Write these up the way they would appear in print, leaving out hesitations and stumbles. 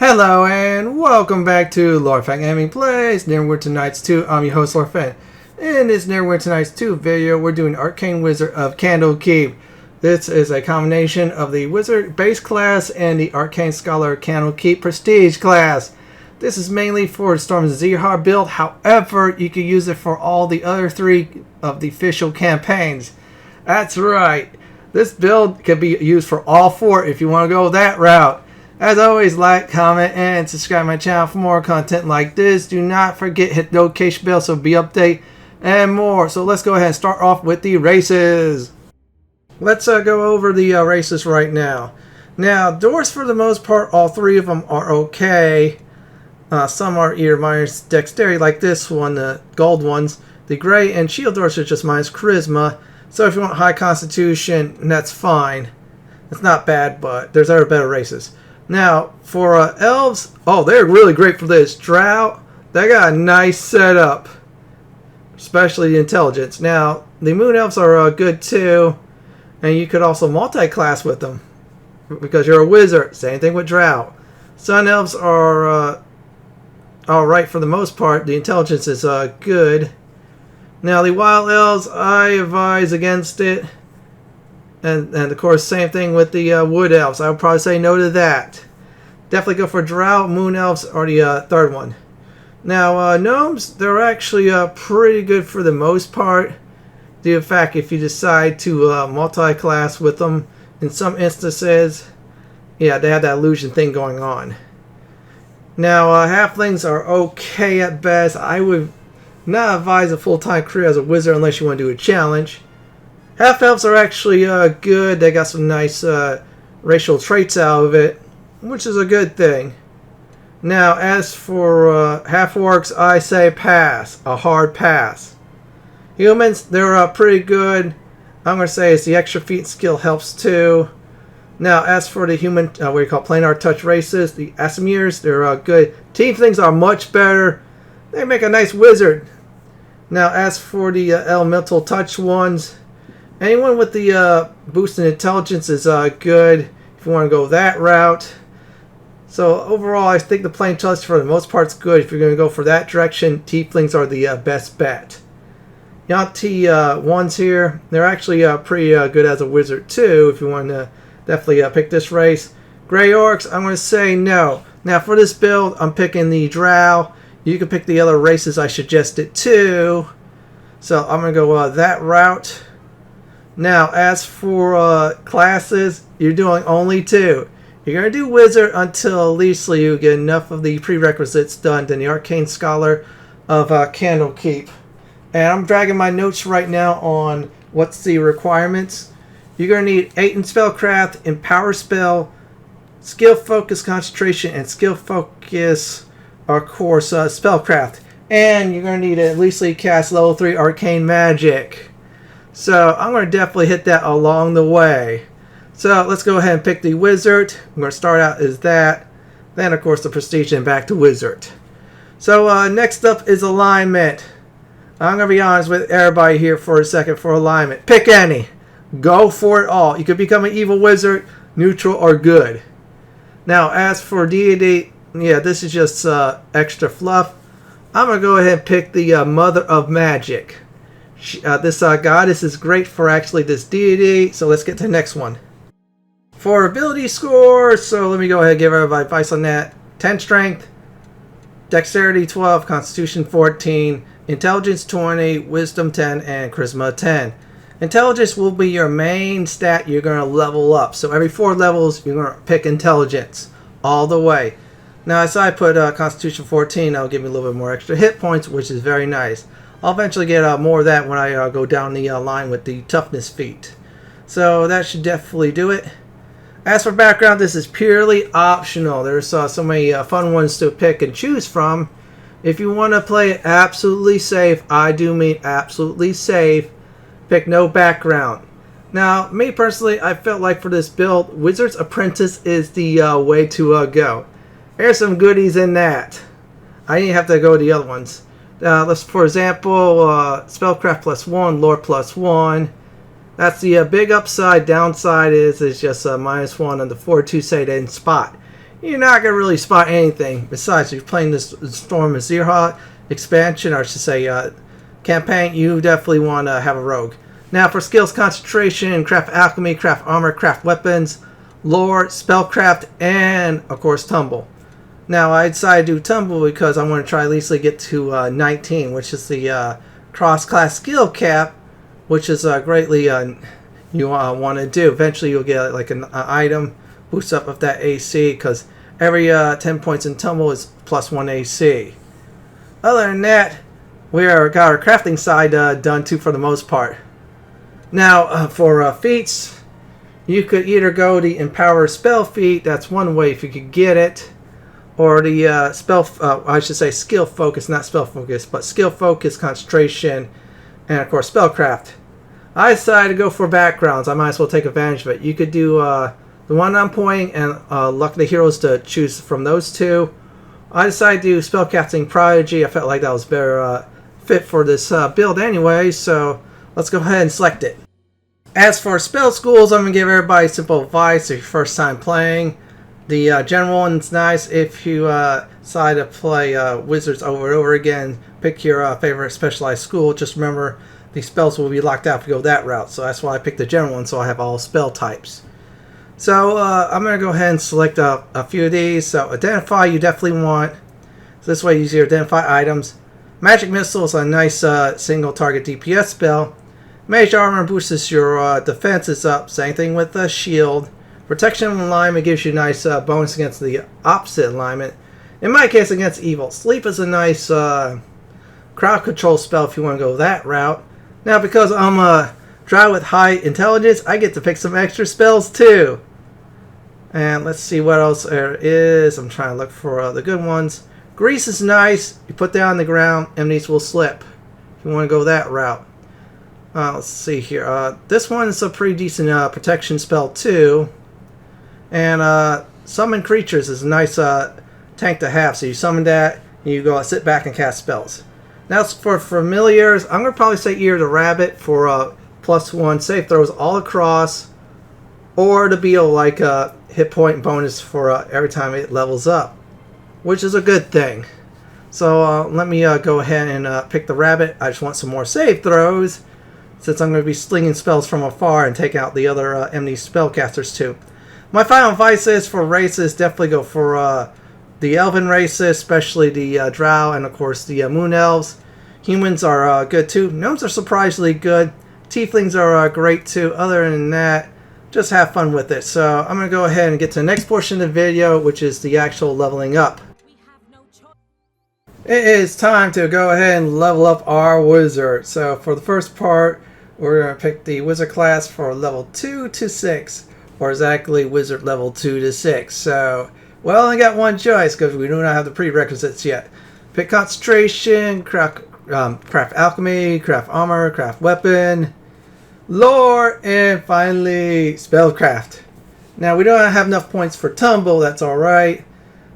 Hello and welcome back to Fenton Gaming Plays Neverwinter Nights 2. I'm your host Fenton. In this Neverwinter Nights 2 video, we're doing Arcane Wizard of Candlekeep. This is a combination of the Wizard base class and the Arcane Scholar Candlekeep Prestige class. This is mainly for Storm Zehar build, however, you can use it for all the other three of the official campaigns. That's right, this build can be used for all four if you want to go that route. As always, like, comment, and subscribe to my channel for more content like this. Do not forget hit the notification bell so be update and more. So let's go ahead and start off with the races. Let's go over the races right now. Now, doors for the most part, all three of them are okay. Some are either minus dexterity like this one, the gold ones. The gray and shield doors are just minus charisma. So if you want high constitution, that's fine. It's not bad, but there's other better races. Now, for elves, oh, they're really great for this. Drow, they got a nice setup, especially the intelligence. Now, the moon elves are good too, and you could also multi-class with them because you're a wizard. Same thing with Drow. Sun elves are alright for the most part. The intelligence is good. Now, the wild elves, I advise against it. And of course, same thing with the wood elves. I would probably say no to that. Definitely go for drow. Moon elves are the third one. Now, gnomes, they're actually pretty good for the most part. In fact, if you decide to multi-class with them, in some instances, yeah, they have that illusion thing going on. Now, halflings are okay at best. I would not advise a full-time career as a wizard unless you want to do a challenge. Half-elves are actually good. They got some nice racial traits out of it, which is a good thing. Now, as for half-orcs, I say pass. A hard pass. Humans, they're pretty good. I'm going to say it's the extra feat skill helps too. Now, as for the human, what you call planar touch races, the Asimirs, they're good. Tieflings are much better. They make a nice wizard. Now, as for the elemental touch ones, anyone with the boost in intelligence is good if you want to go that route. So overall, I think the plain touch for the most part is good. If you're going to go for that direction, tieflings are the best bet. Yanti ones here, they're actually pretty good as a wizard too. If you want to definitely pick this race. Grey orcs, I'm going to say no. Now for this build, I'm picking the drow. You can pick the other races I suggested too. So I'm going to go that route. Now, as for classes, you're doing only two. You're going to do Wizard until at least you get enough of the prerequisites done in the Arcane Scholar of Candlekeep. And I'm dragging my notes right now on what's the requirements. You're going to need 8 in Spellcraft, Empower Spell, Skill Focus Concentration, and Skill Focus, of course, Spellcraft. And you're going to need to at least cast level 3 Arcane Magic. So I'm going to definitely hit that along the way. So let's go ahead and pick the wizard. I'm going to start out as that. Then of course the prestige and back to wizard. So next up is alignment. I'm going to be honest with everybody here for a second for alignment. Pick any. Go for it all. You could become an evil wizard, neutral, or good. Now as for deity, yeah, this is just extra fluff. I'm going to go ahead and pick the Mother of Magic. This goddess is great for actually this deity. So let's get to the next one. For ability score, so let me go ahead and give everybody advice on that. 10 strength, dexterity 12, constitution 14, intelligence 20, wisdom 10, and charisma 10. Intelligence will be your main stat you're going to level up. So every 4 levels, you're going to pick intelligence all the way. Now, as I put constitution 14, that'll give me a little bit more extra hit points, which is very nice. I'll eventually get more of that when I go down the line with the toughness feat. So that should definitely do it. As for background, this is purely optional. There's so many fun ones to pick and choose from. If you want to play it absolutely safe, I do mean absolutely safe, pick no background. Now, me personally, I felt like for this build, Wizard's Apprentice is the way to go. There's some goodies in that. I didn't have to go to the other ones. Let's, for example, Spellcraft +1, Lore +1. That's the big upside. Downside is just -1 on the 4-2 say in spot. you're not going to really spot anything. Besides, if you're playing this Storm of Zerha expansion, or I should say campaign, you definitely want to have a rogue. Now for skills: concentration, craft alchemy, craft armor, craft weapons, lore, spellcraft, and of course tumble. Now I decided to do tumble because I want to try at least get to 19, which is the cross-class skill cap, which is greatly you want to do. Eventually you'll get like an item boost up of that AC, because every 10 points in tumble is +1 AC. Other than that, we got our crafting side done too for the most part. Now for feats, you could either go the Empower Spell feat, that's one way if you could get it, or the I should say skill focus, not spell focus, but skill focus, concentration, and of course spellcraft. I decided to go for backgrounds. I might as well take advantage of it. You could do the one I'm pointing and luck of the heroes to choose from those two. I decided to do spellcasting prodigy. I felt like that was better fit for this build anyway, so let's go ahead and select it. As for spell schools, I'm going to give everybody simple advice if you're first time playing. The general one's nice if you decide to play wizards over and over again. Pick your favorite specialized school. Just remember, the spells will be locked out if you go that route. So that's why I picked the general one, so I have all spell types. So I'm going to go ahead and select a few of these. So identify, you definitely want. So this way you easier identify items. Magic Missile is a nice single target DPS spell. Mage Armor boosts your defenses up. Same thing with the shield. Protection alignment gives you a nice bonus against the opposite alignment. In my case, against evil. Sleep is a nice crowd control spell if you want to go that route. Now, because I'm a drow with high intelligence, I get to pick some extra spells too. And let's see what else there is. I'm trying to look for the good ones. Grease is nice. You put that on the ground, enemies will slip. If you want to go that route. Let's see here. This one is a pretty decent protection spell too. And summon creatures is a nice tank to have. So you summon that, and you go sit back and cast spells. Now for familiars, I'm going to probably say Ear the Rabbit for +1 save throws all across, or to be like a hit point bonus for every time it levels up, which is a good thing. So let me go ahead and pick the rabbit. I just want some more save throws, since I'm going to be slinging spells from afar and take out the other enemy spellcasters too. My final advice is for races, definitely go for the elven races, especially the drow and of course the moon elves. Humans are good too. Gnomes are surprisingly good. Tieflings are great too. Other than that, just have fun with it. So I'm going to go ahead and get to the next portion of the video, which is the actual leveling up. It is time to go ahead and level up our wizard. So for the first part, we're going to pick the wizard class for level 2 to 6. Or exactly wizard level 2 to 6. So we only got one choice because we do not have the prerequisites yet. Pick concentration, craft alchemy, craft armor, craft weapon, lore, and finally spellcraft. Now we don't have enough points for tumble, that's alright.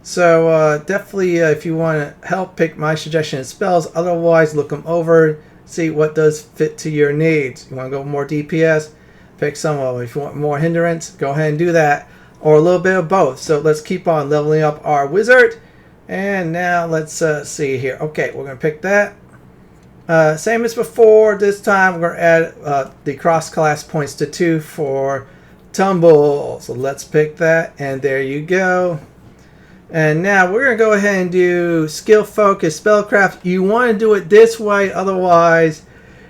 So definitely if you want to help, pick my suggestion of spells. Otherwise look them over, see what does fit to your needs. You want to go more DPS? Pick some of them. If you want more hindrance, go ahead and do that. Or a little bit of both. So let's keep on leveling up our wizard. And now let's see here. Okay, we're going to pick that. Same as before. This time we're going to add the cross-class points to 2 for tumble. So let's pick that. And there you go. And now we're going to go ahead and do skill focus spellcraft. You want to do it this way. Otherwise,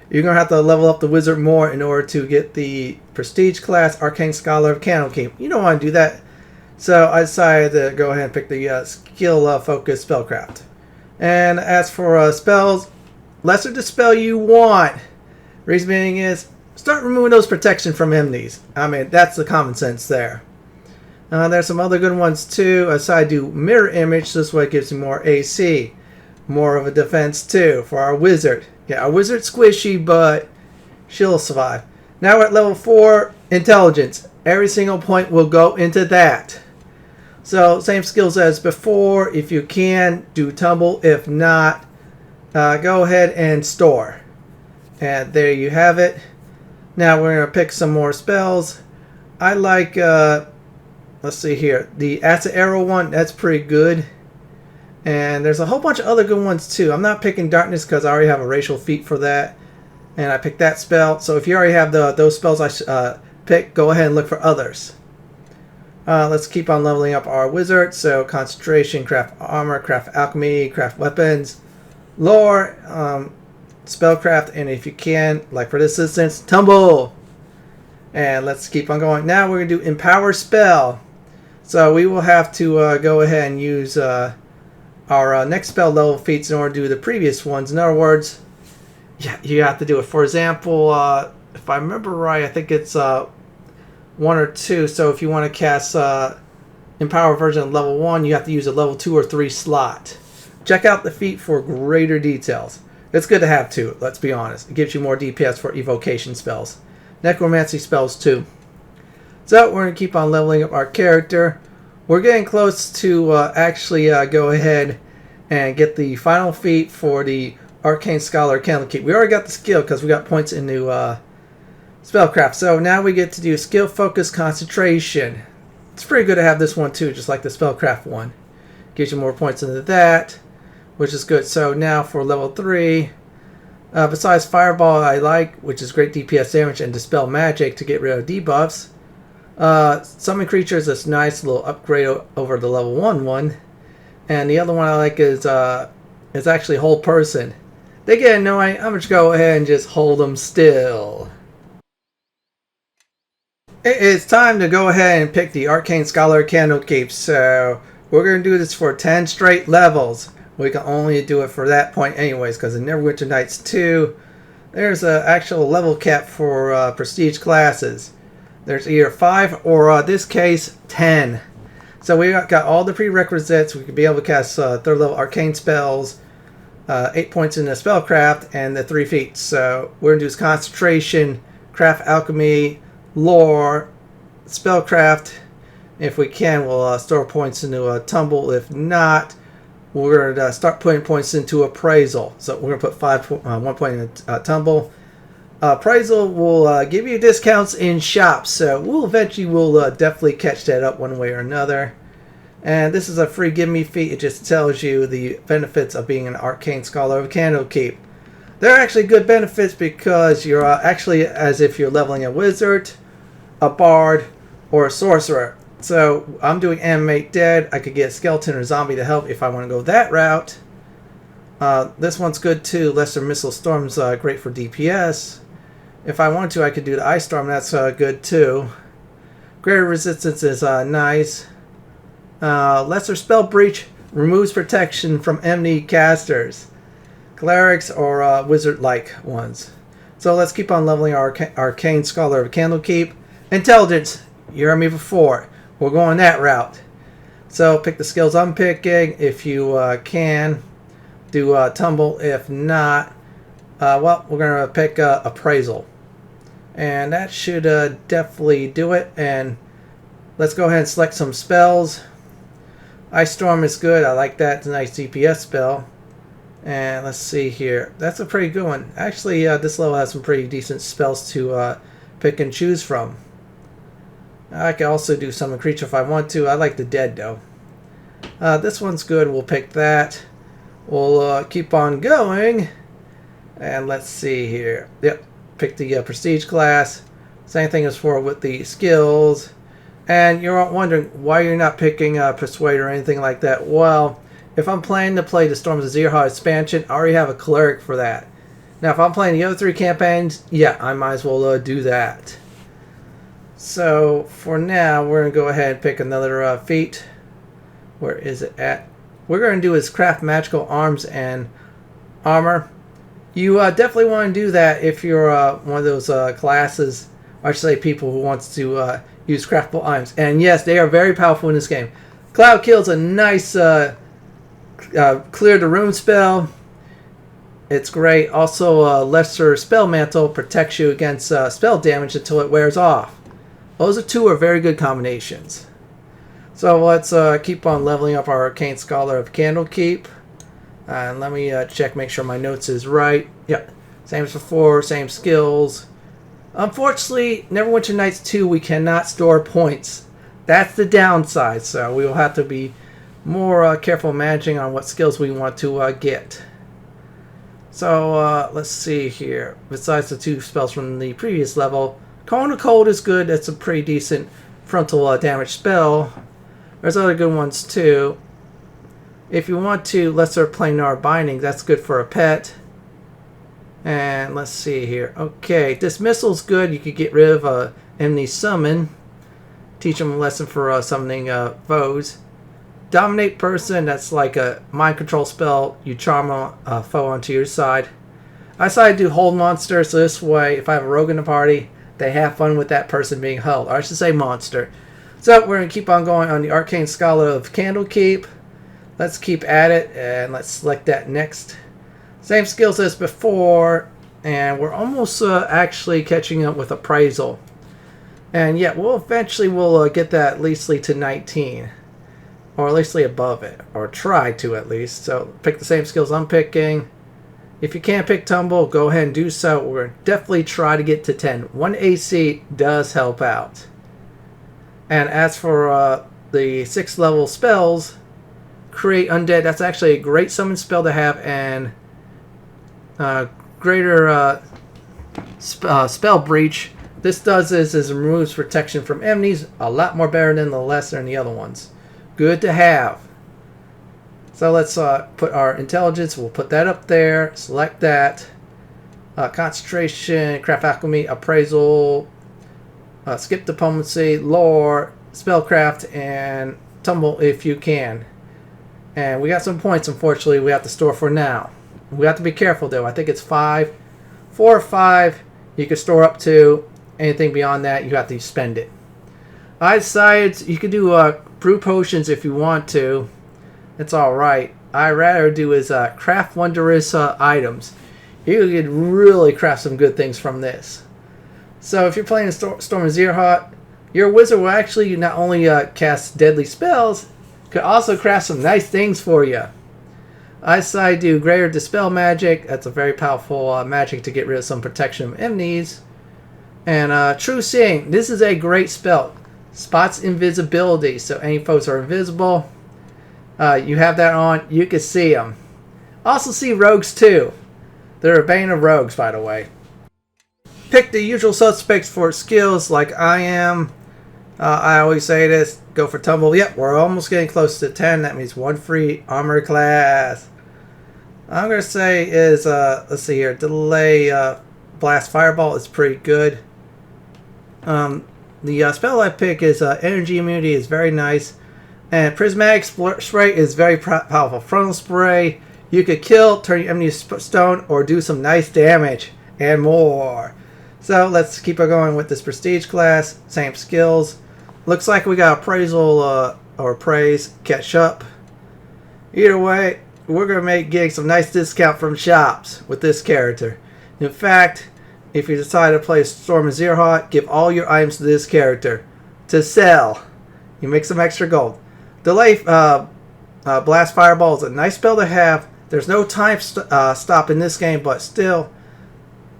you're going to have to level up the wizard more in order to get the prestige class Arcane Scholar of Candlekeep. You don't want to do that. So I decided to go ahead and pick the skill focus spellcraft. And as for spells, lesser the spell you want. Reason being is, start removing those protection from enemies. I mean, that's the common sense there. There's some other good ones too. I decided to do mirror image. This way it gives you more AC. More of a defense too for our wizard. Yeah, our wizard's squishy, but she'll survive. Now we're at level 4, intelligence. Every single point will go into that. So same skills as before. If you can, do tumble. If not, go ahead and store. And there you have it. Now we're going to pick some more spells. I like let's see here. The Acid Arrow one, that's pretty good. And there's a whole bunch of other good ones too. I'm not picking Darkness because I already have a racial feat for that. And I picked that spell. So if you already have those spells I picked, go ahead and look for others. Let's keep on leveling up our wizard. So concentration, craft armor, craft alchemy, craft weapons, lore, spellcraft, and if you can, like for this instance, tumble. And let's keep on going. Now we're going to do empower spell. So we will have to go ahead and use our next spell level feats in order to do the previous ones. In other words, yeah, you have to do it. For example, if I remember right, I think it's 1 or 2. So if you want to cast Empower version of level 1, you have to use a level 2 or 3 slot. Check out the feat for greater details. It's good to have 2, let's be honest. It gives you more DPS for evocation spells. Necromancy spells too. So we're going to keep on leveling up our character. We're getting close to actually go ahead and get the final feat for the Arcane Scholar Candlekeep. We already got the skill because we got points into Spellcraft. So now we get to do Skill, Focus, Concentration. It's pretty good to have this one too, just like the Spellcraft one. Gives you more points into that, which is good. So now for level 3, besides Fireball I like, which is great DPS damage, and Dispel Magic to get rid of debuffs. Summon Creatures is nice little upgrade over the level 1 one. And the other one I like is actually Hold Person. They get annoying, I'm just go ahead and just hold them still. It's time to go ahead and pick the Arcane Scholar Candlekeep. So we're going to do this for 10 straight levels. We can only do it for that point anyways, because in Neverwinter Nights 2, there's an actual level cap for prestige classes. There's either 5 or, this case, 10. So we got all the prerequisites. We could be able to cast 3rd level arcane spells, 8 points in the spellcraft, and the 3 feats. So we're going to do concentration, craft alchemy, lore, spellcraft. If we can, we'll store points into tumble. If not, we're going to start putting points into appraisal. So we're going to put 1 point in tumble. Appraisal will give you discounts in shops, so we'll definitely catch that up one way or another. And this is a free give me feat. It just tells you the benefits of being an Arcane Scholar of Candlekeep. They're actually good benefits because you're actually as if you're leveling a wizard, a bard, or a sorcerer. So I'm doing Animate Dead. I could get a skeleton or zombie to help if I want to go that route. This one's good too. Lesser Missile Storm's great for DPS. If I want to, I could do the Ice Storm. That's good too. Greater Resistance is nice. Lesser Spell Breach removes protection from enemy casters, clerics, or wizard-like ones. So let's keep on leveling our Arcane Scholar of Candlekeep. Intelligence. You heard me before. We're going that route. So pick the skills I'm picking. If you can, do tumble. If not, well, we're going to pick appraisal. And that should definitely do it. And let's go ahead and select some spells. Ice Storm is good. I like that. It's a nice DPS spell. And let's see here. That's a pretty good one. Actually, this level has some pretty decent spells to pick and choose from. I can also do Summon Creature if I want to. I like the Dead, though. This one's good. We'll pick that. We'll keep on going. And let's see here. Yep. Pick the Prestige class. Same thing as for with the skills. And you're wondering why you're not picking Persuade or anything like that. Well, if I'm planning to play the Storms of Zerha expansion, I already have a cleric for that. Now, if I'm playing the other 3 campaigns, yeah, I might as well do that. So, for now, we're going to go ahead and pick another feat. Where is it at? What we're going to do is craft magical arms and armor. You definitely want to do that if you're one of those classes, or I should say people who wants to use craftable items. And yes, they are very powerful in this game. Cloud Kill's a nice clear the room spell. It's great. Also, Lesser Spell Mantle protects you against spell damage until it wears off. Those are 2 very good combinations. So let's keep on leveling up our Arcane Scholar of Candlekeep. And let me check, make sure my notes is right. Yep, same as before, same skills. Unfortunately, Neverwinter Nights 2, we cannot store points. That's the downside, so we will have to be more careful managing on what skills we want to get. So let's see here. Besides the 2 spells from the previous level, Cone of Cold is good. That's a pretty decent frontal damage spell. There's other good ones too. If you want to, Lesser Planar Binding, that's good for a pet. And let's see here. Okay, Dismissal's good. You could get rid of Enemy Summon. Teach them a lesson for summoning foes. Dominate Person, that's like a mind control spell. You charm a foe onto your side. I decided to do Hold Monster, so this way, if I have a rogue in the party, they have fun with that person being held. Or I should say monster. So we're going to keep on going on the Arcane Scholar of Candlekeep. Let's keep at it, and let's select that next. Same skills as before, and we're almost actually catching up with Appraisal. And yeah, we'll eventually get that at least to 19. Or at least above it. Or try to at least. So pick the same skills I'm picking. If you can't pick Tumble, go ahead and do so. We're going to definitely try to get to 10. 1 AC does help out. And as for the 6th level spells, Create Undead. That's actually a great summon spell to have. And greater spell breach. This does is removes protection from enemies. A lot more better than the lesser and the other ones. Good to have. So let's put our intelligence. We'll put that up there. Select that. Concentration, craft alchemy, appraisal, skip diplomacy, lore, spellcraft, and tumble if you can. And we got some points, unfortunately, we have to store for now. We have to be careful, though. I think it's 5. 4 or 5 you can store up to. Anything beyond that, you have to spend it. I decided you could do brew potions if you want to. It's alright. I'd rather do is craft wondrous items. You could really craft some good things from this. So if you're playing Storm of Zerhot, your wizard will actually not only cast deadly spells, could also craft some nice things for you. I decided to do Greater Dispel Magic. That's a very powerful magic to get rid of some protection of enemies. And True Seeing. This is a great spell. Spots invisibility, so any foes are invisible. You have that on, you can see them. Also see rogues too. They're a bane of rogues, by the way. Pick the usual suspects for skills like I am. I always say this, go for Tumble. Yep, we're almost getting close to 10. That means 1 free armor class. I'm going to say is, let's see here, Delay Blast Fireball is pretty good. The spell I pick is Energy Immunity is very nice. And Prismatic Spray is very powerful. Frontal Spray, you could kill, turn your enemy to stone, or do some nice damage. And more. So let's keep on going with this Prestige class. Same skills. Looks like we got Appraisal or Praise catch up. Either way, we're going to getting some nice discount from shops with this character. In fact, if you decide to play Storm of Zerhot, give all your items to this character to sell. You make some extra gold. Delay Blast Fireball is a nice spell to have. There's no time stop in this game, but still,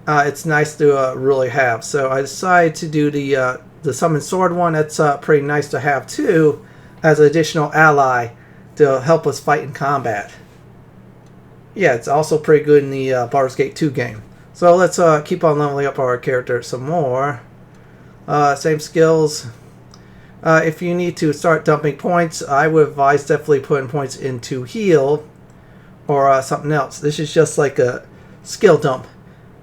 it's nice to really have. So I decided to do the Summon Sword one. That's pretty nice to have too, as an additional ally to help us fight in combat. Yeah, it's also pretty good in the Baldur's Gate 2 game. So let's keep on leveling up our character some more. Same skills. If you need to start dumping points, I would advise definitely putting points into heal or something else. This is just like a skill dump.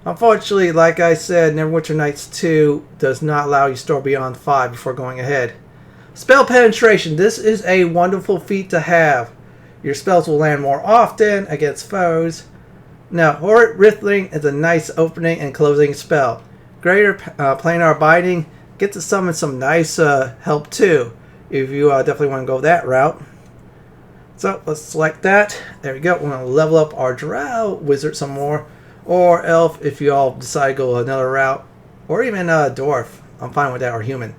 Unfortunately, like I said, Neverwinter Nights 2 does not allow you to store beyond 5 before going ahead. Spell Penetration. This is a wonderful feat to have. Your spells will land more often against foes. Now, Horrid Riftling is a nice opening and closing spell. Greater Planar Binding. Get to summon some nice help too, if you definitely want to go that route. So let's select that. There we go. We're going to level up our Drow Wizard some more. Or Elf if you all decide to go another route. Or even Dwarf. I'm fine with that, or Human.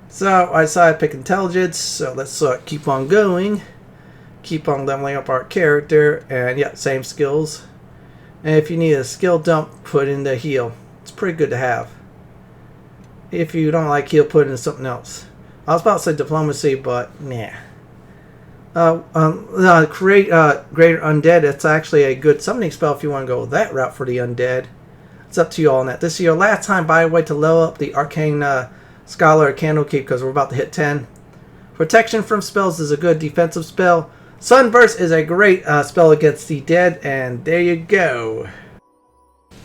So I decided to pick Intelligence. So let's keep on going. Keep on leveling up our character. And yeah, same skills. And if you need a skill dump, put in the heal. It's pretty good to have. If you don't like heal, put in something else. I was about to say diplomacy, but nah. Create Greater Undead. It's actually a good summoning spell if you want to go that route for the undead. It's up to you all on that. This is your last time, by the way, to level up the Arcane Scholar Candlekeep because we're about to hit 10. Protection from spells is a good defensive spell. Sunburst is a great spell against the dead, and there you go.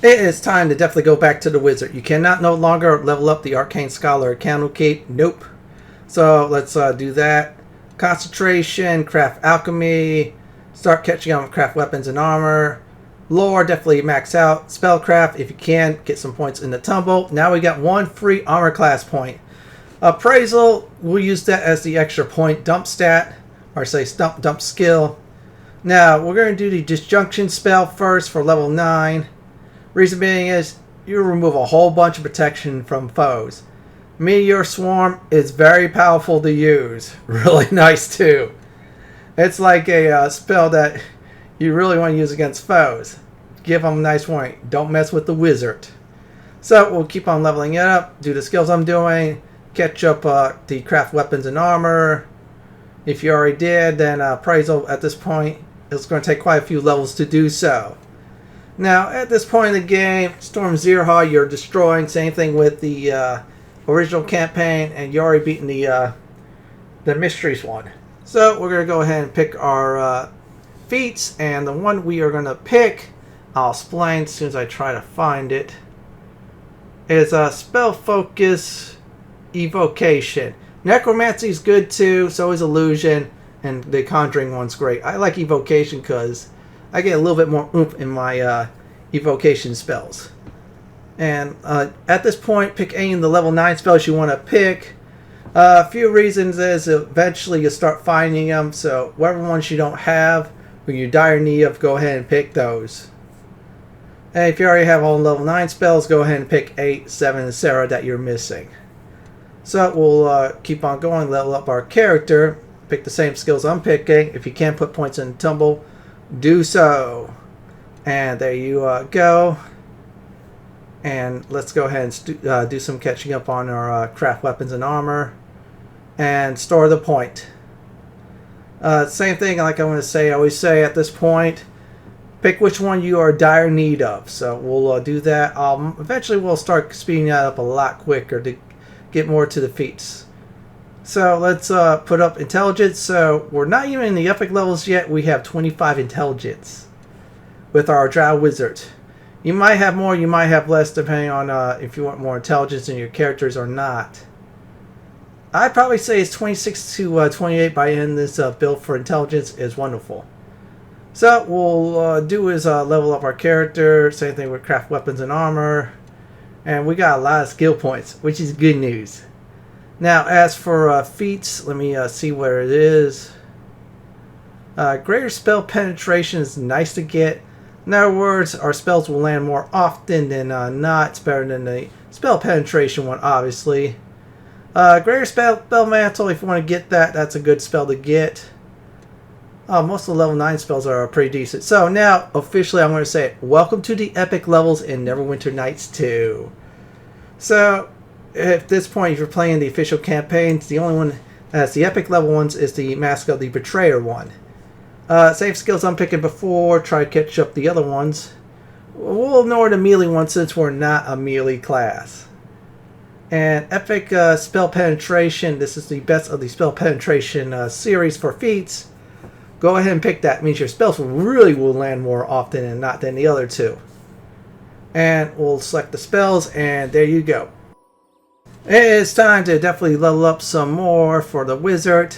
It is time to definitely go back to the wizard. You cannot no longer level up the Arcane Scholar Candlekeep. Nope. So let's do that. Concentration, craft alchemy, start catching on with craft weapons and armor. Lore, definitely max out. Spellcraft, if you can, get some points in the tumble. Now we got one free armor class point. Appraisal, we'll use that as the extra point dump stat, or say dump skill. Now, we're going to do the disjunction spell first for level 9. Reason being is, you remove a whole bunch of protection from foes. Meteor Swarm is very powerful to use. Really nice too. It's like a spell that you really want to use against foes. Give them a nice warning. Don't mess with the wizard. So we'll keep on leveling it up. Do the skills I'm doing. Catch up the craft weapons and armor. If you already did, then appraisal at this point, it's going to take quite a few levels to do so. Now at this point in the game, Storm Zerha, you're destroying. Same thing with the original campaign, and you're already beaten the mysteries one. So we're going to go ahead and pick our feats, and the one we are going to pick, I'll explain as soon as I try to find it, is Spell Focus Evocation. Necromancy is good too, so is Illusion, and the Conjuring one's great. I like Evocation because I get a little bit more oomph in my evocation spells. And at this point, pick any of the level 9 spells you want to pick. A few reasons is eventually you'll start finding them, so whatever ones you don't have, when you dire need of, go ahead and pick those. And if you already have all level 9 spells, go ahead and pick 8, 7, etc. that you're missing. So we'll keep on going, level up our character, pick the same skills I'm picking. If you can't put points in the tumble, do so. And there you go. And let's go ahead and do some catching up on our craft weapons and armor. And store the point. Same thing like I always say at this point. Pick which one you are in dire need of. So we'll do that. Eventually we'll start speeding that up a lot quicker to get more to the feats. So let's put up intelligence. So we're not even in the epic levels yet. We have 25 intelligence with our Drow Wizard. You might have more, you might have less, depending on if you want more intelligence in your characters or not. I'd probably say it's 26 to 28 by the end of this build for intelligence is wonderful. So what we'll do is level up our character, same thing with craft weapons and armor. And we got a lot of skill points, which is good news. Now as for feats, let me see where it is. Greater spell penetration is nice to get. In other words, our spells will land more often than not. It's better than the spell penetration one, obviously. Greater spell mantle, if you want to get that, that's a good spell to get. Most of the level 9 spells are pretty decent. So now, officially, I'm going to say it. Welcome to the epic levels in Neverwinter Nights 2. So, at this point, if you're playing the official campaigns, the only one that's the epic level ones is the Mask of the Betrayer one. Same skills I'm picking before, try to catch up the other ones. We'll ignore the melee one since we're not a melee class. And epic spell penetration, this is the best of the spell penetration series for feats. Go ahead and pick that. It means your spells really will land more often and not than the other two. And we'll select the spells, and there you go. It's time to definitely level up some more for the wizard.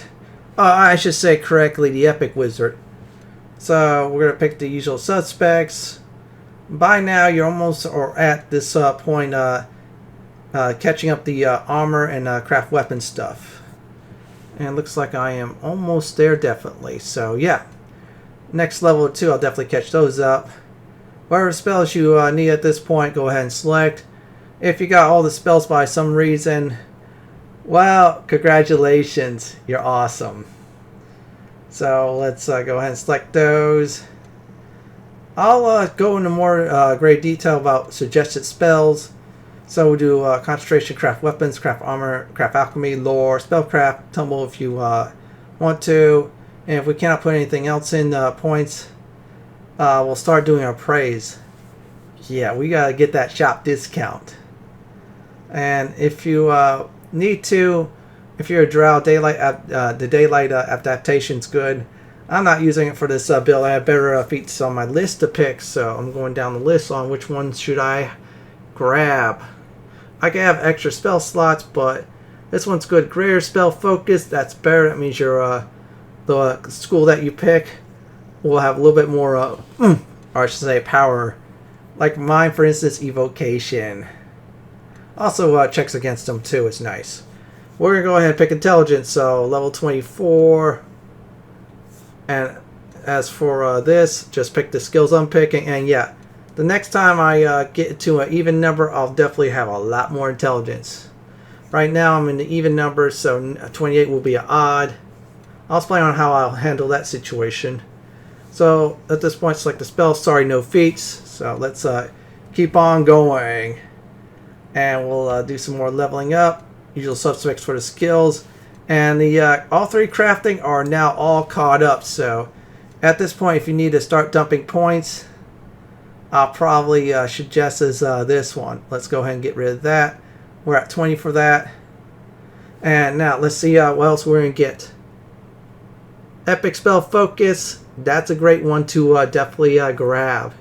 I should say correctly, the epic wizard. So we're going to pick the usual suspects. By now, you're almost or at this point catching up the armor and craft weapon stuff. And it looks like I am almost there, definitely. So yeah, next level or two, I'll definitely catch those up. Whatever spells you need at this point, go ahead and select. If you got all the spells by some reason, well, congratulations, you're awesome. So let's go ahead and select those. I'll go into more great detail about suggested spells So we'll do concentration, craft weapons, craft armor, craft alchemy, lore, spellcraft, tumble if you want to. And if we cannot put anything else in points, we'll start doing our praise. Yeah, we gotta get that shop discount. And if you need to, if you're a drow, the daylight adaptation's good. I'm not using it for this build. I have better feats on my list to pick, so I'm going down the list on which ones should I grab. I can have extra spell slots, but this one's good. Greater spell focus, that's better. That means your the school that you pick will have a little bit more, or I should say, power. Like mine, for instance, evocation. Also checks against them too. It's nice. We're gonna go ahead and pick intelligence. So level 24. And as for this, just pick the skills I'm picking. And yeah, the next time I get to an even number, I'll definitely have a lot more intelligence. Right now I'm in the even number, so 28 will be an odd. I'll explain on how I'll handle that situation. So at this point, select the spell. Sorry, no feats. So let's keep on going. And we'll do some more leveling up. Usual suspects for the skills. And the all three crafting are now all caught up. So at this point, if you need to start dumping points, I'll probably suggest is this one. Let's go ahead and get rid of that. We're at 20 for that. And now let's see what else we're going to get. Epic Spell Focus. That's a great one to definitely grab.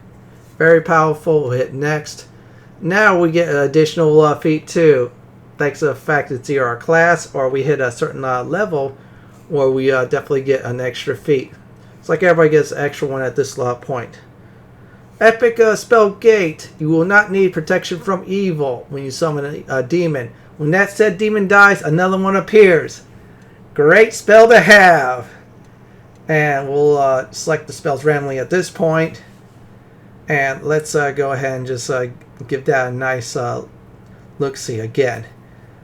Very powerful. We'll hit next. Now we get an additional feat too. Thanks to the fact it's either our class or we hit a certain level where we definitely get an extra feat. It's like everybody gets an extra one at this point. Epic Spell Gate. You will not need protection from evil when you summon a demon. When that said demon dies, another one appears. Great spell to have. And we'll select the spells randomly at this point. And let's go ahead and just give that a nice look-see again.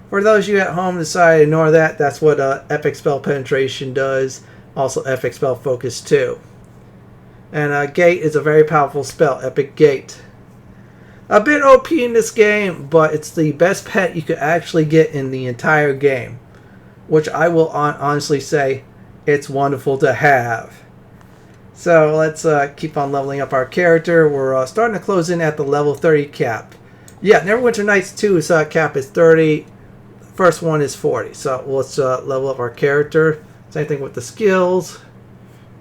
For those of you at home decide to ignore that, that's what Epic Spell Penetration does. Also Epic Spell Focus too. And Gate is a very powerful spell, Epic Gate. A bit OP in this game, but it's the best pet you could actually get in the entire game. Which I will honestly say, it's wonderful to have. So let's keep on leveling up our character. We're starting to close in at the level 30 cap. Yeah, Neverwinter Nights 2's cap is 30. First one is 40. So let's level up our character. Same thing with the skills.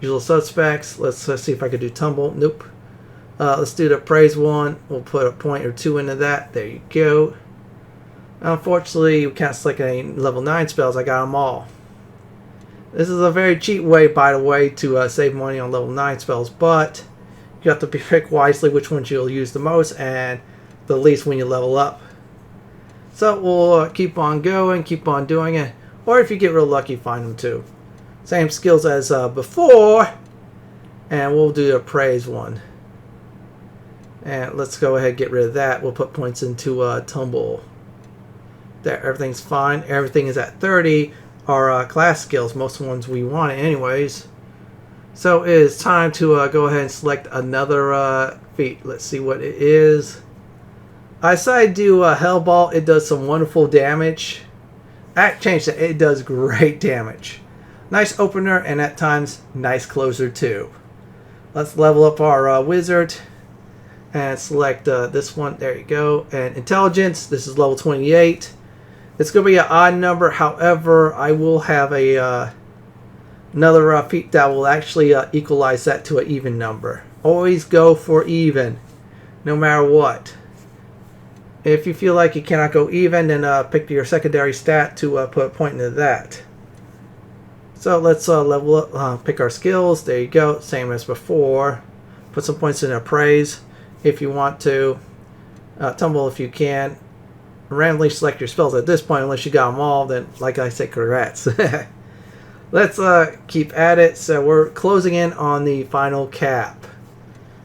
Usual suspects. Let's see if I could do tumble. Nope. Let's do the praise one. We'll put a point or two into that. There you go. Unfortunately, you can't select any level 9 spells. I got them all. This is a very cheap way, by the way, to save money on level 9 spells, but you have to pick wisely which ones you'll use the most and the least when you level up. So we'll keep on going, keep on doing it, or if you get real lucky, find them too. Same skills as before, and we'll do a praise one. And let's go ahead and get rid of that. We'll put points into tumble. There, everything's fine. Everything is at 30. Our class skills, most ones we want anyways. So it is time to go ahead and select another feat. Let's see what it is. I decided to do Hellball. It does some wonderful damage. I changed it. It does great damage. Nice opener and at times nice closer too. Let's level up our wizard and select this one. There you go. And intelligence. This is level 28. It's going to be an odd number. However, I will have a another feat that will actually equalize that to an even number. Always go for even, no matter what. If you feel like you cannot go even, then pick your secondary stat to put a point into that. So let's level up, pick our skills. There you go, same as before. Put some points in our praise if you want to. Tumble if you can. Randomly select your spells at this point, unless you got them all, then like I said, congrats. Let's keep at it. So we're closing in on the final cap.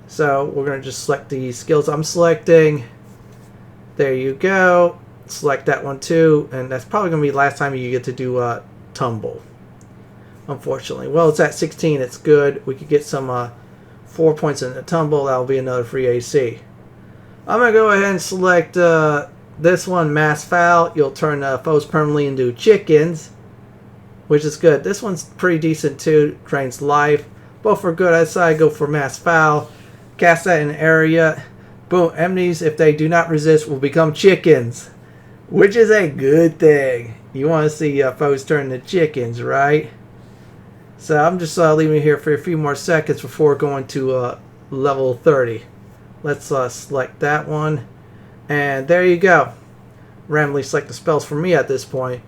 So we're going to just select the skills I'm selecting. There you go. Select that one too, and that's probably going to be the last time you get to do tumble. Unfortunately. Well, it's at 16. It's good. We could get some 4 points in the tumble. That'll be another free AC. I'm going to go ahead and select This one, Mass Foul, you'll turn foes permanently into chickens, which is good. This one's pretty decent too, drains life. Both are good. I decided to go for Mass Foul. Cast that in an area. Boom, enemies, if they do not resist, will become chickens, which is a good thing. You want to see foes turn into chickens, right? So I'm just leaving it here for a few more seconds before going to level 30. Let's select that one. And there you go. Randomly select the spells for me at this point.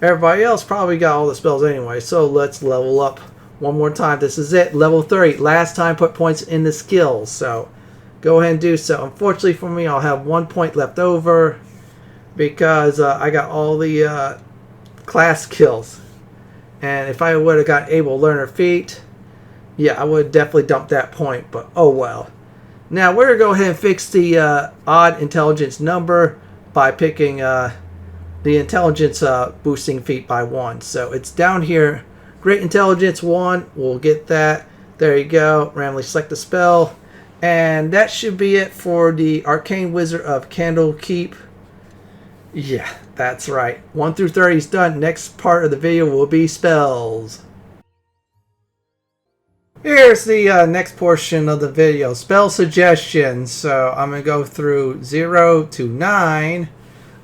Everybody else probably got all the spells anyway. So let's level up one more time. This is it. Level 30. Last time put points in the skills. So go ahead and do so. Unfortunately for me, I'll have 1 point left over. Because I got all the class skills. And if I would have got able learner feat, yeah, I would definitely dump that point. But oh well. Now we're going to go ahead and fix the odd intelligence number by picking the intelligence boosting feat by 1. So it's down here. Great intelligence 1. We'll get that. There you go. Randomly select the spell. And that should be it for the Arcane Wizard of Candlekeep. Yeah, that's right. 1 through 30 is done. Next part of the video will be spells. Here's the next portion of the video, spell suggestions. So I'm going to go through 0 to 9.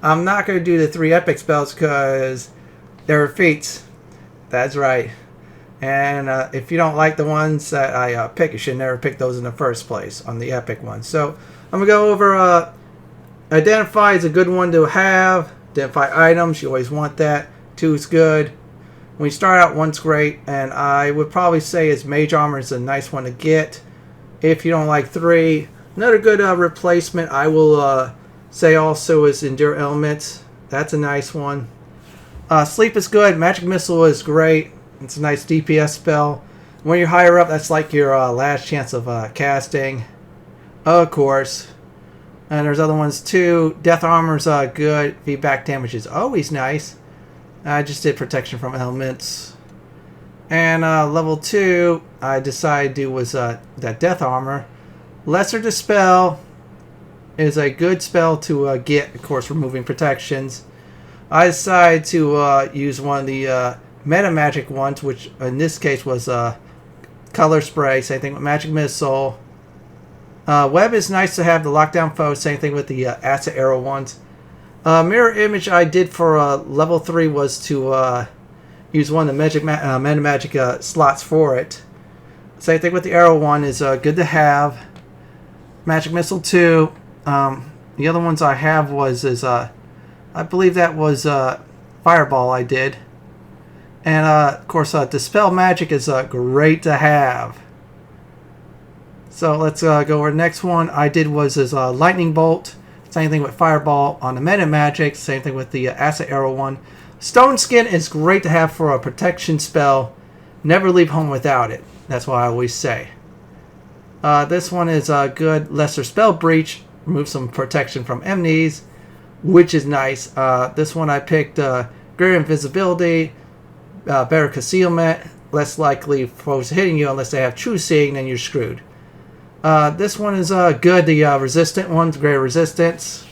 I'm not going to do the 3 epic spells because they're feats. That's right. And if you don't like the ones that I pick, you should never pick those in the first place on the epic ones. So I'm going to go over identify is a good one to have. Identify items, you always want that. 2 is good. When you start out, 1's great, and I would probably say is Mage Armor is a nice one to get. If you don't like 3, another good replacement I will say also is Endure Elements. That's a nice one. Sleep is good. Magic Missile is great. It's a nice DPS spell. When you're higher up, that's like your last chance of casting. Of course. And there's other ones too. Death Armor's good. Feedback damage is always nice. I just did protection from elements. And level 2, I decided to do was that Death Armor. Lesser Dispel is a good spell to get, of course, removing protections. I decided to use one of the meta magic ones, which in this case was Color Spray. Same thing with Magic Missile. Web is nice to have the lockdown foe. Same thing with the Acid Arrow ones. Mirror Image I did for level 3 was to use one of the meta magic slots for it. Same thing with the Arrow one is good to have. Magic Missile 2. The other ones I have I believe that was Fireball I did. And of course Dispel Magic is great to have. So let's go over the next one. I did was Lightning Bolt. Same thing with Fireball on the meta magic. Same thing with the Acid Arrow one. Stone Skin is great to have for a protection spell. Never leave home without it. That's what I always say. This one is good. Lesser Spell Breach. Remove some protection from enemies, which is nice. This one I picked greater invisibility, better concealment, less likely foes hitting you unless they have True Seeing, then you're screwed. This one is good. The resistant one's greater resistance.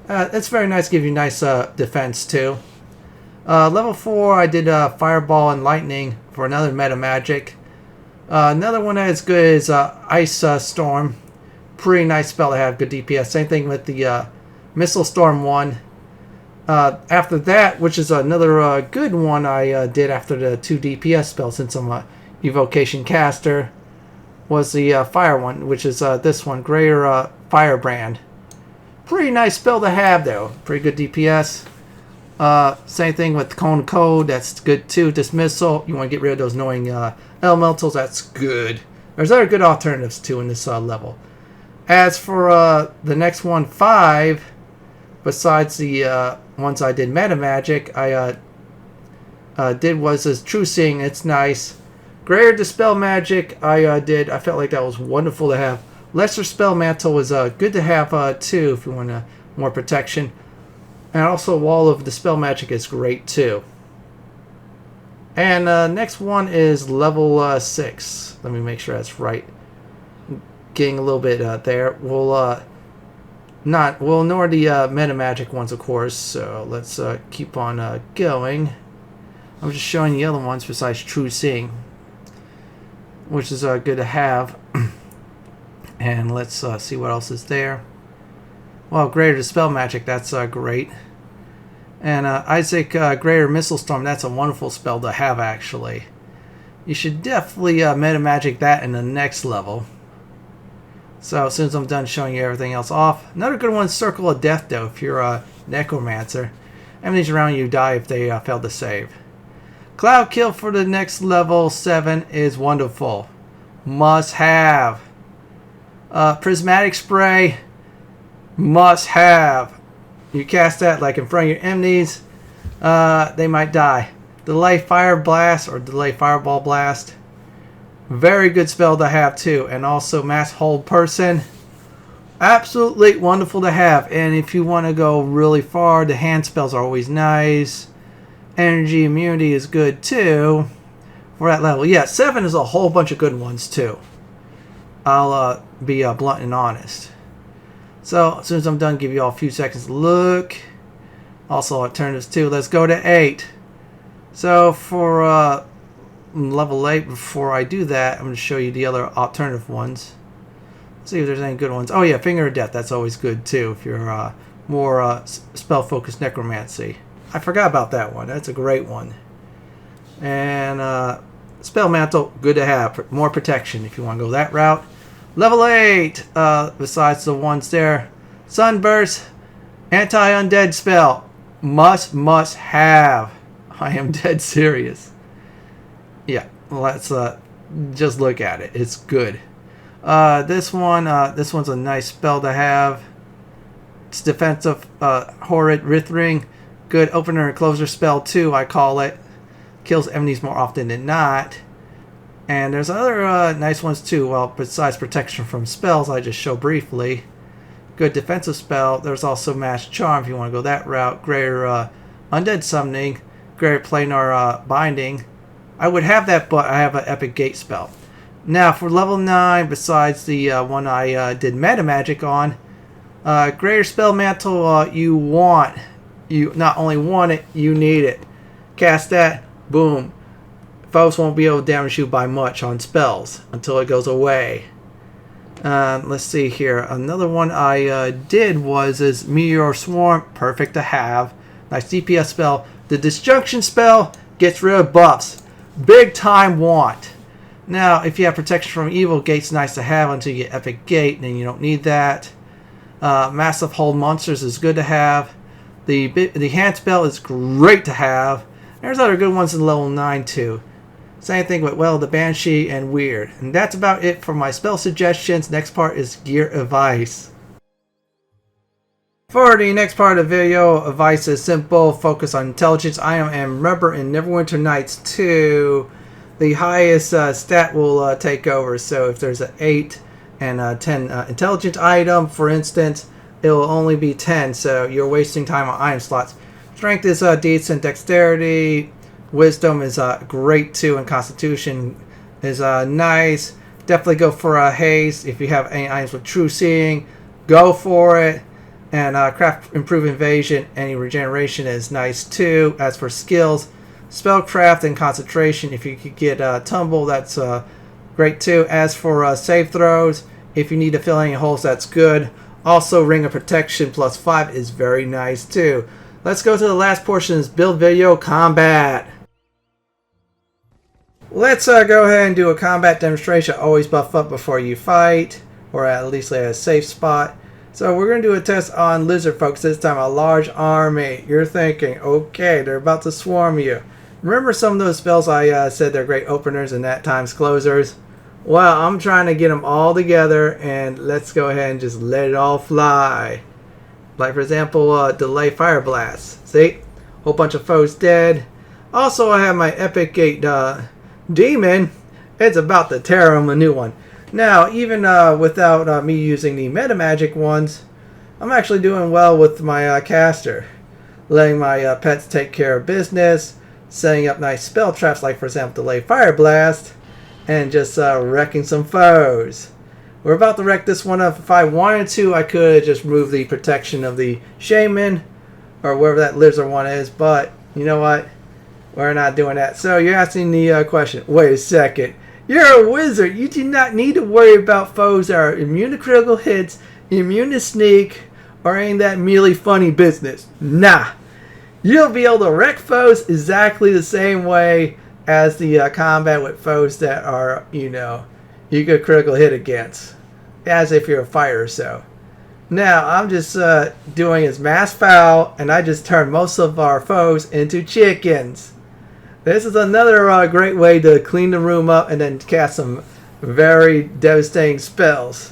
It's very nice. Give you nice defense too. Level 4, I did Fireball and Lightning for another meta magic. Another one that is good is Ice Storm. Pretty nice spell to have. Good DPS. Same thing with the Missile Storm one. After that, which is another good one I did after the 2 DPS spells, since I'm a Evocation caster, was the Fire one, which is this one, Greater Firebrand. Pretty nice spell to have though. Pretty good DPS. Same thing with Cone Code, that's good too. Dismissal, you want to get rid of those annoying elementals, that's good. There's other good alternatives too in this level. As for the next one, 5, besides the ones I did meta magic, I did was this True Seeing. It's nice. Greater Dispel Magic I felt like that was wonderful to have. Lesser Spell Mantle was good to have too if you want more protection. And also Wall of Dispel Magic is great too. And next one is level 6. Let me make sure that's right. Getting a little bit there. We'll Not well, nor the meta magic ones, of course. So let's keep on going. I'm just showing the other ones besides True Seeing, which is good to have. And let's see what else is there. Well, Greater Dispel Magic, that's great. And Isaac Greater Missile Storm, that's a wonderful spell to have, actually. You should definitely meta magic that in the next level. So as soon as I'm done showing you everything else off. Another good one is Circle of Death, though, if you're a Necromancer. Enemies around you die if they fail to save. Cloud Kill for the next level 7 is wonderful. Must have. Prismatic Spray, must have. You cast that like in front of your enemies, they might die. Delay Fire Blast or Delay Fireball Blast. Very good spell to have too. And also Mass Hold Person. Absolutely wonderful to have. And if you want to go really far, the hand spells are always nice. Energy Immunity is good too. For that level. Yeah, 7 is a whole bunch of good ones too. I'll be blunt and honest. So as soon as I'm done, give you all a few seconds to look. Also alternatives too. Let's go to 8. So for level 8, before I do that, I'm going to show you the other alternative ones. Let's see if there's any good ones. Oh yeah, Finger of Death. That's always good too if you're more spell-focused necromancy. I forgot about that one. That's a great one. And Spell Mantle, good to have. More protection if you want to go that route. Level 8, besides the ones there. Sunburst, Anti-Undead spell. Must have. I am dead serious. Yeah, let's just look at it. It's good. This one's a nice spell to have. It's defensive, Horrid Writhing. Good opener and closer spell too, I call it. Kills enemies more often than not. And there's other nice ones too. Well, besides protection from spells, I just show briefly. Good defensive spell. There's also Mass Charm if you want to go that route. Greater Undead Summoning. Greater Planar Binding. I would have that, but I have an Epic Gate spell. Now for level 9, besides the one I did meta magic on, Greater Spell Mantle. You not only want it, you need it. Cast that. Boom. Foes won't be able to damage you by much on spells until it goes away. Let's see here. Another one I did is Meteor Swarm. Perfect to have. Nice DPS spell. The Disjunction spell gets rid of buffs. Big time want. Now, if you have protection from evil, Gate's nice to have until you get Epic Gate, then you don't need that. Massive Hold Monsters is good to have. The hand spell is great to have. There's other good ones in level 9 too. Same thing with, well, the Banshee and Weird. And that's about it for my spell suggestions. Next part is gear advice. For the next part of the video, advice is simple. Focus on intelligence. And remember, in Neverwinter Nights 2, the highest stat will take over. So if there's an 8 and a 10 intelligence item, for instance, it will only be 10. So you're wasting time on item slots. Strength is decent. Dexterity. Wisdom is great too, and Constitution is nice. Definitely go for haste. If you have any items with True Seeing, go for it. And Craft, Improve Evasion, any regeneration is nice too. As for skills, Spellcraft and Concentration, if you could get Tumble, that's great too. As for save throws, if you need to fill any holes, that's good. Also, Ring of Protection +5 is very nice too. Let's go to the last portion of this build video, combat. Let's go ahead and do a combat demonstration. Always buff up before you fight, or at least at a safe spot. So we're going to do a test on lizard folks, this time a large army. You're thinking, okay, they're about to swarm you. Remember some of those spells I said they're great openers and at times closers? Well, I'm trying to get them all together, and let's go ahead and just let it all fly. Like for example, Delay Fire Blast. See? Whole bunch of foes dead. Also, I have my Epic Gate Demon. It's about to tear him a new one. Now, even without me using the meta magic ones, I'm actually doing well with my caster. Letting my pets take care of business, setting up nice spell traps like for example Delay Fire Blast, and just wrecking some foes. We're about to wreck this one up. If I wanted to, I could just remove the protection of the shaman, or wherever that lizard one is, but you know what? We're not doing that. So you're asking the question, wait a second. You're a wizard. You do not need to worry about foes that are immune to critical hits, immune to sneak, or any of that merely funny business. Nah. You'll be able to wreck foes exactly the same way as the combat with foes that are, you could critical hit against. As if you're a fighter or so. Now, I'm just doing his mass foul, and I just turned most of our foes into chickens. This is another great way to clean the room up and then cast some very devastating spells.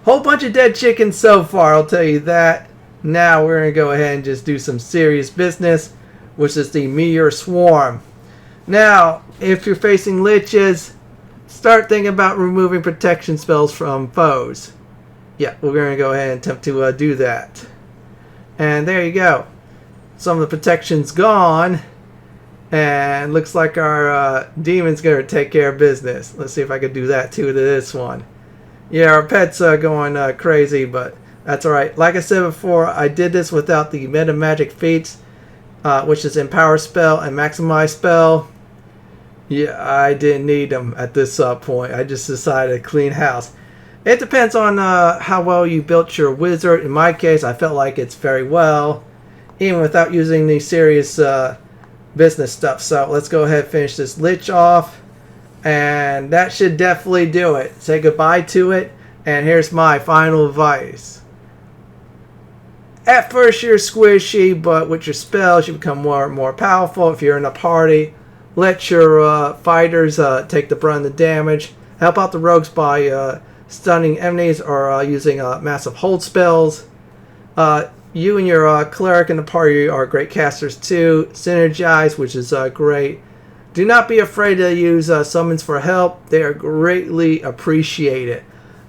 Whole bunch of dead chickens so far, I'll tell you that. Now we're going to go ahead and just do some serious business, which is the Meteor Swarm. Now, if you're facing liches, start thinking about removing protection spells from foes. Yeah, we're going to go ahead and attempt to do that. And there you go. Some of the protection's gone. And looks like our demon's going to take care of business. Let's see if I can do that too to this one. Yeah, our pet's going crazy, but that's alright. Like I said before, I did this without the meta magic feats, which is Empower Spell and Maximize Spell. Yeah, I didn't need them at this point. I just decided to clean house. It depends on how well you built your wizard. In my case, I felt like it's very well, even without using the serious business stuff. So let's go ahead and finish this lich off. And that should definitely do it. Say goodbye to it. And here's my final advice. At first you're squishy, but with your spells you become more and more powerful. If you're in a party, let your fighters take the brunt of the damage. Help out the rogues by stunning enemies or using massive hold spells. You and your cleric in the party are great casters too. Synergize, which is great. Do not be afraid to use summons for help. They are greatly appreciated.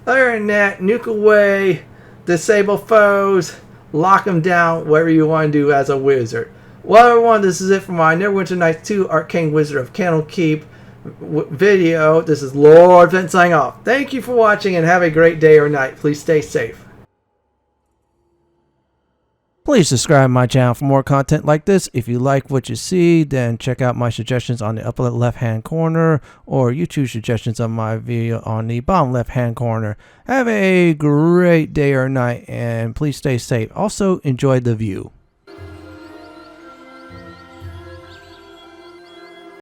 Other than that, nuke away, disable foes, lock them down, whatever you want to do as a wizard. Well, everyone, this is it for my Neverwinter Nights 2 Arcane Wizard of Candlekeep video. This is Lord Fenton signing off. Thank you for watching and have a great day or night. Please stay safe. Please subscribe to my channel for more content like this. If you like what you see, then check out my suggestions on the upper left hand corner, or YouTube suggestions on my video on the bottom left hand corner. Have a great day or night, and please stay safe. Also, enjoy the view.